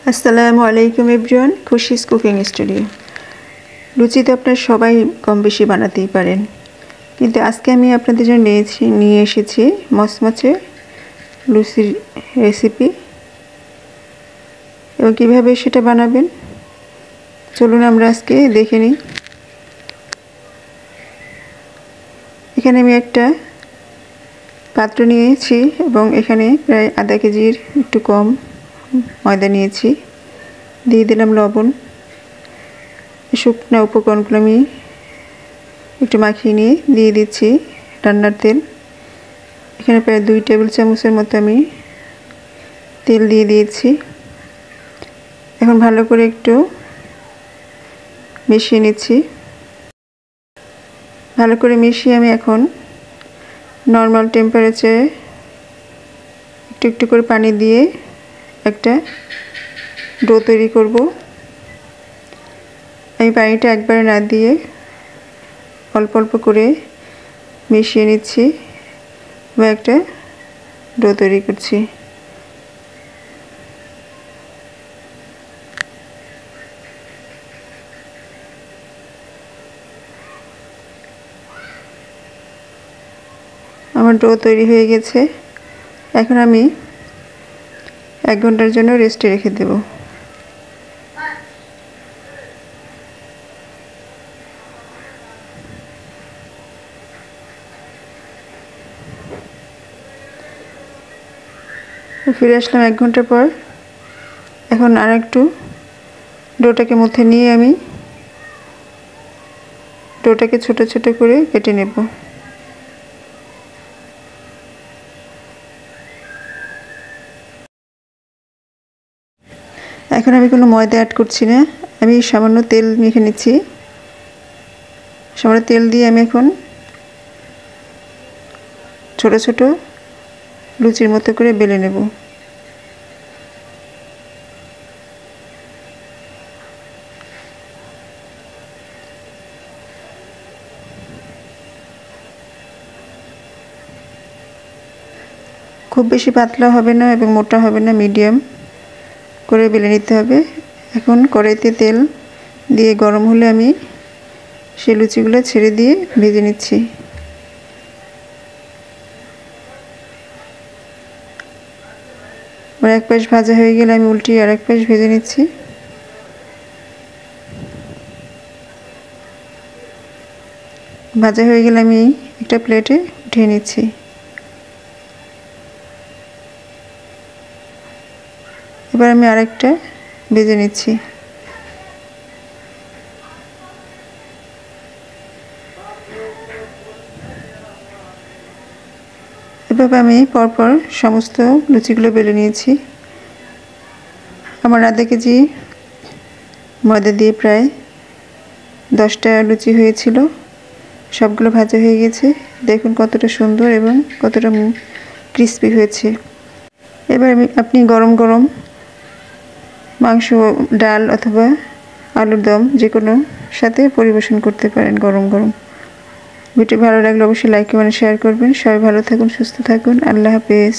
আসসালামু আলাইকুম everyone, Khushi's cooking studio. লুচি তো আপনারা সবাই কম বেশি বানাতেই পারেন, কিন্তু আজকে আমি আপনাদের জন্য নিয়ে এসেছি মচমচে লুচির রেসিপি এবং কীভাবে সেটা বানাবেন চলুন আমরা আজকে দেখে নিই। এখানে আমি একটা পাত্র নিয়েছি এবং এখানে প্রায় আধা কেজির একটু কম ময়দা নিয়েছি। দিয়ে দিলাম লবণ। শুকনো উপকরণগুলো আমি একটু মাখিয়ে নিয়ে দিয়ে দিচ্ছি রান্নার তেল। এখানে প্রায় 2 টেবিল চামচের মতো আমি তেল দিয়ে দিয়েছি। এখন ভালো করে একটু মিশিয়ে নিচ্ছি। ভালো করে মিশিয়ে আমি এখন নর্মাল টেম্পারেচারে একটু একটু করে পানি দিয়ে একটা ডো তৈরি করব। আমি পানিটা একবারে না দিয়ে অল্প অল্প করে মিশিয়ে নিচ্ছি বা একটা ডো তৈরি করছি। আমার ডো তৈরি হয়ে গেছে। এখন আমি 1 ঘন্টার জন্য রেস্টে রেখে দেব। ফিরে আসলাম 1 ঘন্টা পর। এখন আর একটু ডোটাকে মধ্যে নিয়ে আমি ডোটাকে ছোট ছোট করে কেটে নেব। এখন আমি কোনো ময়দা অ্যাড করছি না, আমি সামান্য তেল মেখে নিচ্ছি। সামান্য তেল দিয়ে আমি এখন ছোট ছোট লুচির মতো করে বেলে নেব। খুব বেশি পাতলা হবে না এবং মোটা হবে না, মিডিয়াম করে বেলে নিতে হবে। এখন কড়াইতে তেল দিয়ে গরম হলে আমি সেই লুচিগুলো ছেড়ে দিয়ে ভেজে নিচ্ছি। আর এক পাশ ভাজা হয়ে গেলে আমি উল্টিয়ে আর এক পাশ ভেজে নিচ্ছি। ভাজা হয়ে গেলে আমি একটা প্লেটে উঠিয়ে নিচ্ছি। এবার আমি আরেকটা ভেজে নিচ্ছি। এভাবে আমি পরপর সমস্ত লুচিগুলো বেলে নিয়েছি। আমার আধা কেজি ময়দা দিয়ে প্রায় 10টা লুচি হয়েছিল। সবগুলো ভাজা হয়ে গেছে। দেখুন কতটা সুন্দর এবং কতটা ক্রিস্পি হয়েছে। এবার আপনি গরম গরম মাংস, ডাল অথবা আলুর দম যে কোনো সাথে পরিবেশন করতে পারেন গরম গরম। ভিডিও ভালো লাগলে অবশ্যই লাইক কমেন্ট শেয়ার করবেন। সবাই ভালো থাকুন, সুস্থ থাকুন। আল্লাহ হাফেজ।